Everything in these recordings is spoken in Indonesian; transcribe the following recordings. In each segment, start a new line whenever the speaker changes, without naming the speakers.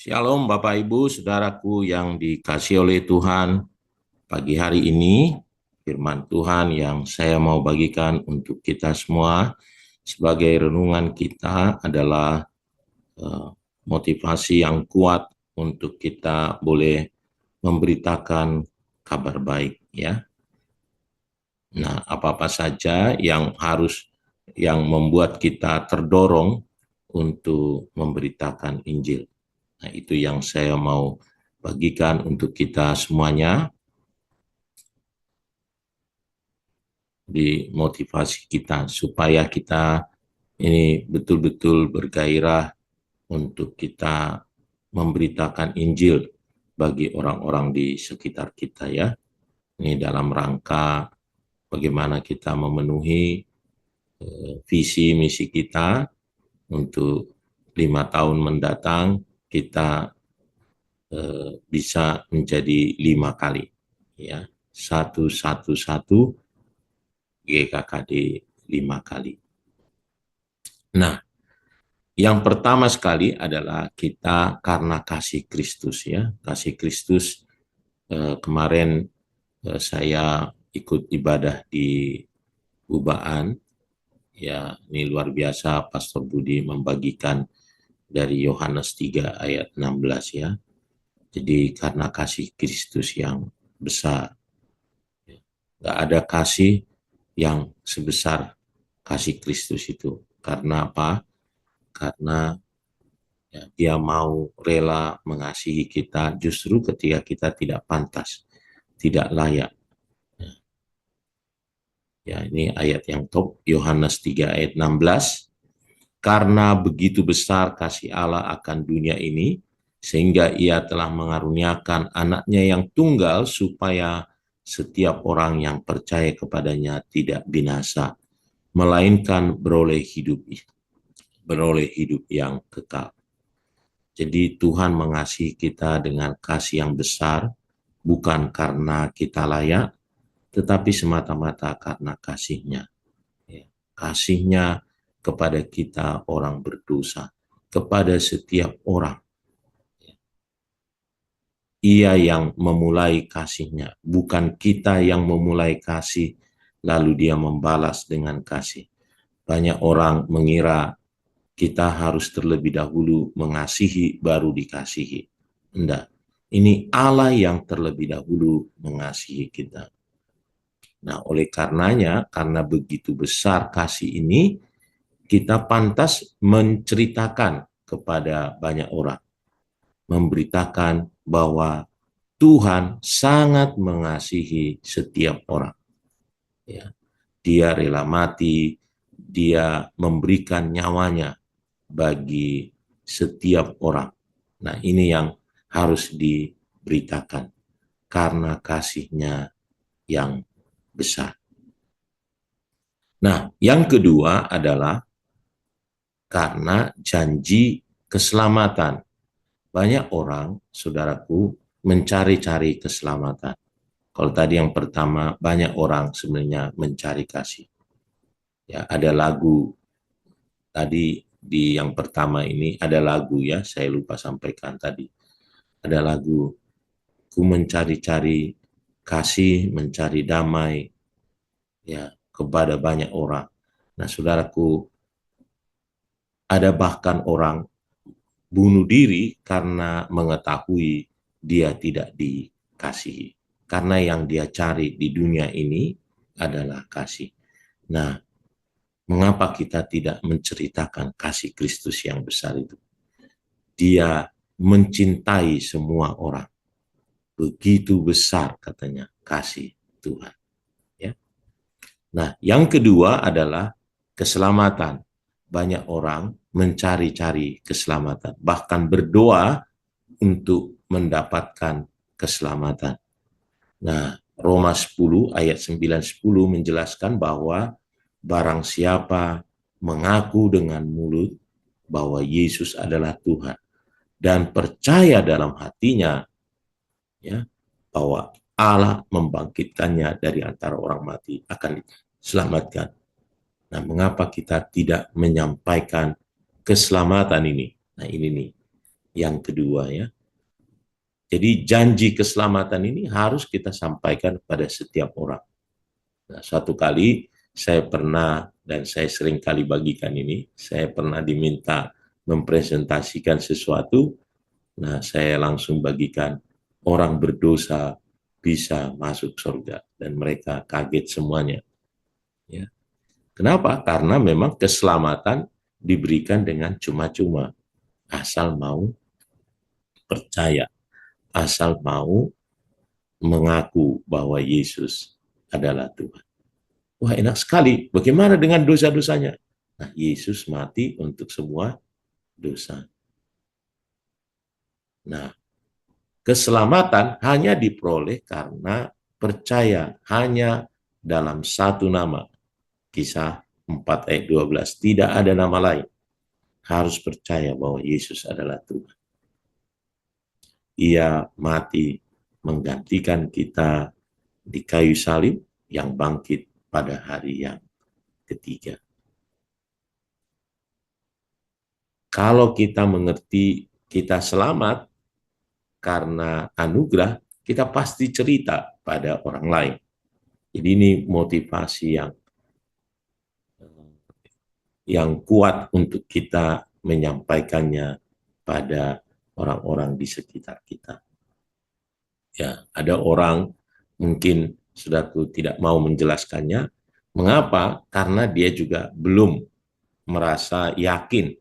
Shalom Bapak Ibu, Saudaraku yang dikasihi oleh Tuhan. Pagi hari ini firman Tuhan yang saya mau bagikan untuk kita semua sebagai renungan kita adalah motivasi yang kuat untuk kita boleh memberitakan kabar baik, ya. Nah, apa-apa saja yang membuat kita terdorong untuk memberitakan Injil. Nah, itu yang saya mau bagikan untuk kita semuanya, di motivasi kita, supaya kita ini betul-betul bergairah untuk kita memberitakan Injil bagi orang-orang di sekitar kita, ya. Ini dalam rangka bagaimana kita memenuhi visi misi kita untuk 5 tahun mendatang. Kita bisa menjadi 5 kali, ya, 111 GKKD 5 kali. Nah, yang pertama sekali adalah kita karena kasih Kristus, ya. Kasih Kristus. Kemarin saya ikut ibadah di Ubaan, ya. Ini luar biasa, Pastor Budi membagikan dari Yohanes 3 ayat 16, ya. Jadi karena kasih Kristus yang besar. Gak ada kasih yang sebesar kasih Kristus itu. Karena apa? Karena ya, dia mau rela mengasihi kita justru ketika kita tidak pantas, tidak layak. Ya, ini ayat yang top, Yohanes 3 ayat 16. Karena begitu besar kasih Allah akan dunia ini, sehingga ia telah mengaruniakan anaknya yang tunggal, supaya setiap orang yang percaya kepadanya tidak binasa, melainkan beroleh hidup yang kekal. Jadi Tuhan mengasihi kita dengan kasih yang besar, bukan karena kita layak, tetapi semata-mata karena kasih-Nya. Kasih-Nya kepada kita orang berdosa, kepada setiap orang. Ia yang memulai kasih-Nya, bukan kita yang memulai kasih, lalu Dia membalas dengan kasih. Banyak orang mengira kita harus terlebih dahulu mengasihi, baru dikasihi. Enggak. Ini Allah yang terlebih dahulu mengasihi kita. Nah, oleh karenanya, karena begitu besar kasih ini, kita pantas menceritakan kepada banyak orang, memberitakan bahwa Tuhan sangat mengasihi setiap orang. Ya, Dia rela mati, Dia memberikan nyawanya bagi setiap orang. Nah, ini yang harus diberitakan karena kasih-Nya yang besar. Nah, yang kedua adalah karena janji keselamatan. Banyak orang, saudaraku, mencari-cari keselamatan. Kalau tadi yang pertama, banyak orang sebenarnya mencari kasih. Ya, ada lagu tadi di yang pertama ini, ada lagu, ya, saya lupa sampaikan tadi. Ada lagu, ku mencari-cari kasih, mencari damai, ya, kepada banyak orang. Nah, saudaraku, ada bahkan orang bunuh diri karena mengetahui dia tidak dikasihi. Karena yang dia cari di dunia ini adalah kasih. Nah, mengapa kita tidak menceritakan kasih Kristus yang besar itu? Dia mencintai semua orang. Begitu besar, katanya, kasih Tuhan. Ya. Nah, yang kedua adalah keselamatan. Banyak orang mencari-cari keselamatan, bahkan berdoa untuk mendapatkan keselamatan. Nah, Roma 10 ayat 9-10 menjelaskan bahwa barang siapa mengaku dengan mulut bahwa Yesus adalah Tuhan dan percaya dalam hatinya, ya, bahwa Allah membangkitkannya dari antara orang mati, akan diselamatkan. Nah, mengapa kita tidak menyampaikan keselamatan ini? Nah, ini nih yang kedua ya. Jadi janji keselamatan ini harus kita sampaikan kepada setiap orang. Nah, suatu kali saya pernah, dan saya sering kali bagikan ini, saya pernah diminta mempresentasikan sesuatu. Nah, saya langsung bagikan, orang berdosa bisa masuk surga, dan mereka kaget semuanya. Ya. Kenapa? Karena memang keselamatan diberikan dengan cuma-cuma, asal mau percaya, asal mau mengaku bahwa Yesus adalah Tuhan. Wah, enak sekali. Bagaimana dengan dosa-dosanya? Nah, Yesus mati untuk semua dosa. Nah, keselamatan hanya diperoleh karena percaya hanya dalam satu nama. Kisah 4 ayat 12. Tidak ada nama lain. Harus percaya bahwa Yesus adalah Tuhan. Ia mati menggantikan kita di kayu salib, yang bangkit pada hari yang ketiga. Kalau kita mengerti kita selamat karena anugerah, kita pasti cerita pada orang lain. Jadi ini motivasi yang kuat untuk kita menyampaikannya pada orang-orang di sekitar kita. Ya, ada orang mungkin saudaraku tidak mau menjelaskannya. Mengapa? Karena dia juga belum merasa yakin,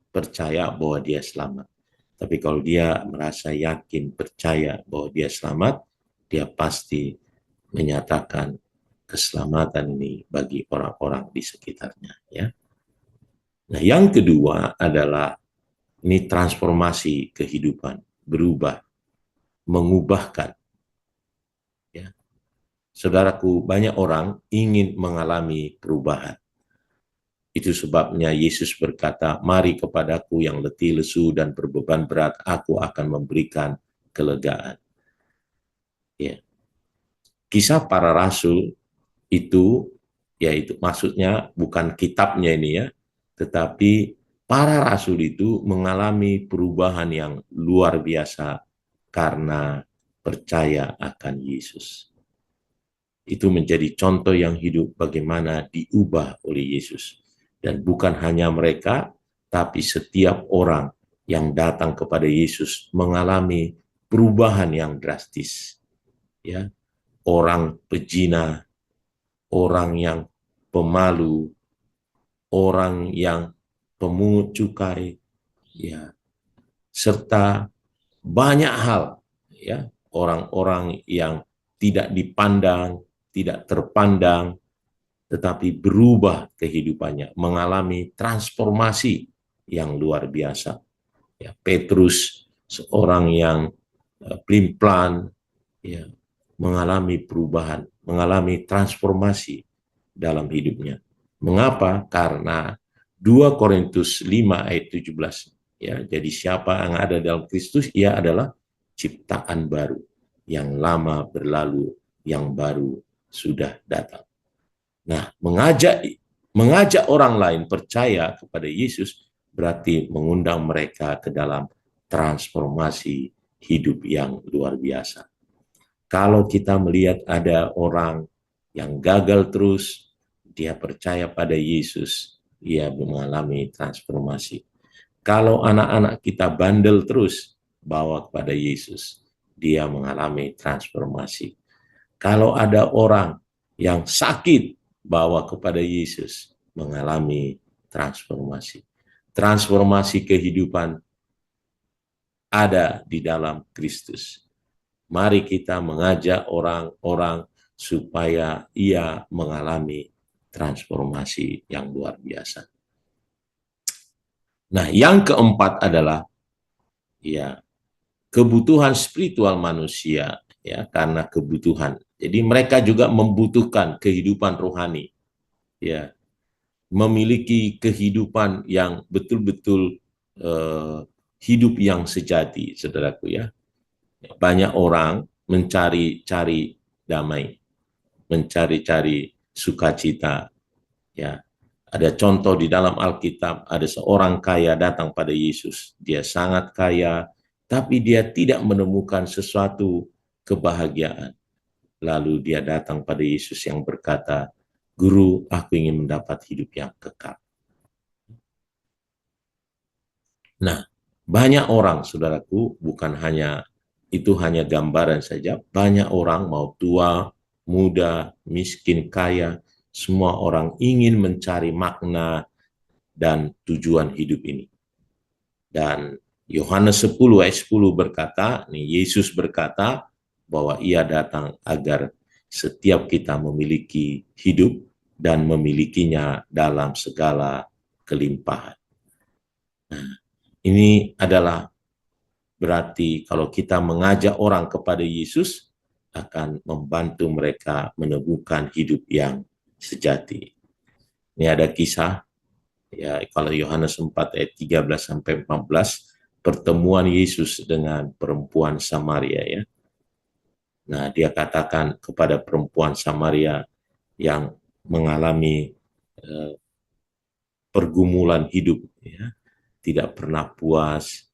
percaya bahwa dia selamat. Tapi kalau dia merasa yakin, percaya bahwa dia selamat, dia pasti menyatakan keselamatan ini bagi orang-orang di sekitarnya. Ya. Nah, yang kedua adalah ini transformasi kehidupan, berubah, mengubahkan. Ya. Saudaraku, banyak orang ingin mengalami perubahan. Itu sebabnya Yesus berkata, mari kepadaku yang letih, lesu, dan berbeban berat, aku akan memberikan kelegaan. Ya. Kisah para rasul itu, yaitu maksudnya bukan kitabnya ini ya, tetapi para rasul itu mengalami perubahan yang luar biasa karena percaya akan Yesus. Itu menjadi contoh yang hidup bagaimana diubah oleh Yesus. Dan bukan hanya mereka, tapi setiap orang yang datang kepada Yesus mengalami perubahan yang drastis. Ya, orang pezina, orang yang pemalu, orang yang pemungut cukai, ya, serta banyak hal, ya, orang-orang yang tidak dipandang, tidak terpandang, tetapi berubah kehidupannya, mengalami transformasi yang luar biasa. Ya, Petrus, seorang yang pelin-pelan, ya, mengalami perubahan, mengalami transformasi dalam hidupnya. Mengapa? Karena 2 Korintus 5 ayat 17. Ya, jadi siapa yang ada dalam Kristus, ia adalah ciptaan baru. Yang lama berlalu, yang baru sudah datang. Nah, mengajak orang lain percaya kepada Yesus berarti mengundang mereka ke dalam transformasi hidup yang luar biasa. Kalau kita melihat ada orang yang gagal terus, dia percaya pada Yesus, ia mengalami transformasi. Kalau anak-anak kita bandel terus, bawa kepada Yesus, dia mengalami transformasi. Kalau ada orang yang sakit, bawa kepada Yesus, mengalami transformasi. Transformasi kehidupan ada di dalam Kristus. Mari kita mengajak orang-orang supaya ia mengalami transformasi yang luar biasa. Nah, yang keempat adalah ya kebutuhan spiritual manusia, ya, karena kebutuhan. Jadi mereka juga membutuhkan kehidupan rohani, ya, memiliki kehidupan yang betul-betul hidup yang sejati, saudaraku ya. Banyak orang mencari-cari damai, mencari-cari sukacita, ya, Ada contoh di dalam Alkitab, ada seorang kaya datang pada Yesus. Dia sangat kaya, tapi dia tidak menemukan sesuatu kebahagiaan. Lalu dia datang pada Yesus yang berkata, "Guru, aku ingin mendapat hidup yang kekal." Nah, banyak orang, saudaraku, bukan hanya itu hanya gambaran saja, banyak orang mau tua, muda, miskin, kaya, semua orang ingin mencari makna dan tujuan hidup ini. Dan Yohanes 10 ayat 10 berkata, nih Yesus berkata bahwa ia datang agar setiap kita memiliki hidup dan memilikinya dalam segala kelimpahan. Nah, ini adalah berarti kalau kita mengajak orang kepada Yesus akan membantu mereka menemukan hidup yang sejati. Ini ada kisah ya, kalau Yohanes 4 ayat 13 sampai 14, pertemuan Yesus dengan perempuan Samaria ya. Nah, dia katakan kepada perempuan Samaria yang mengalami eh, pergumulan hidup ya, tidak pernah puas.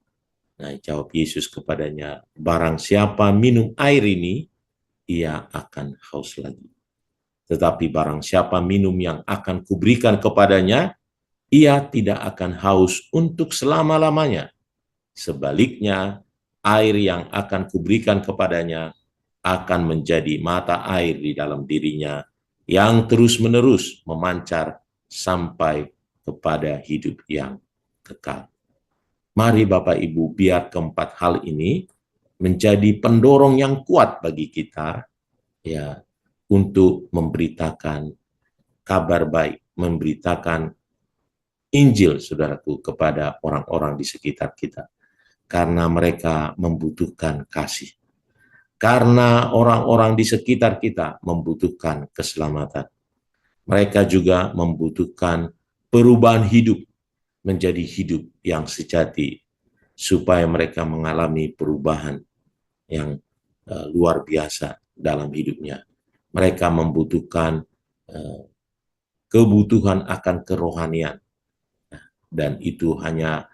Nah, jawab Yesus kepadanya, "Barang siapa minum air ini, ia akan haus lagi. Tetapi barang siapa minum yang akan kuberikan kepadanya, ia tidak akan haus untuk selama-lamanya. Sebaliknya, air yang akan kuberikan kepadanya akan menjadi mata air di dalam dirinya yang terus-menerus memancar sampai kepada hidup yang kekal." Mari Bapak Ibu, biar keempat hal ini menjadi pendorong yang kuat bagi kita ya untuk memberitakan kabar baik, memberitakan Injil, saudaraku, kepada orang-orang di sekitar kita. Karena mereka membutuhkan kasih. Karena orang-orang di sekitar kita membutuhkan keselamatan. Mereka juga membutuhkan perubahan hidup menjadi hidup yang sejati, supaya mereka mengalami perubahan yang luar biasa dalam hidupnya. Mereka membutuhkan kebutuhan akan kerohanian, dan itu hanya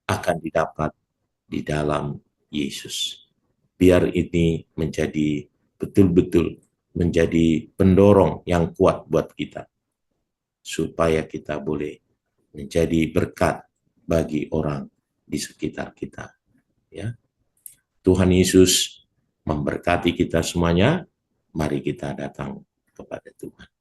akan didapat di dalam Yesus. Biar ini menjadi betul-betul menjadi pendorong yang kuat buat kita, supaya kita boleh menjadi berkat bagi orang di sekitar kita. Ya, Tuhan Yesus memberkati kita semuanya. Mari kita datang kepada Tuhan.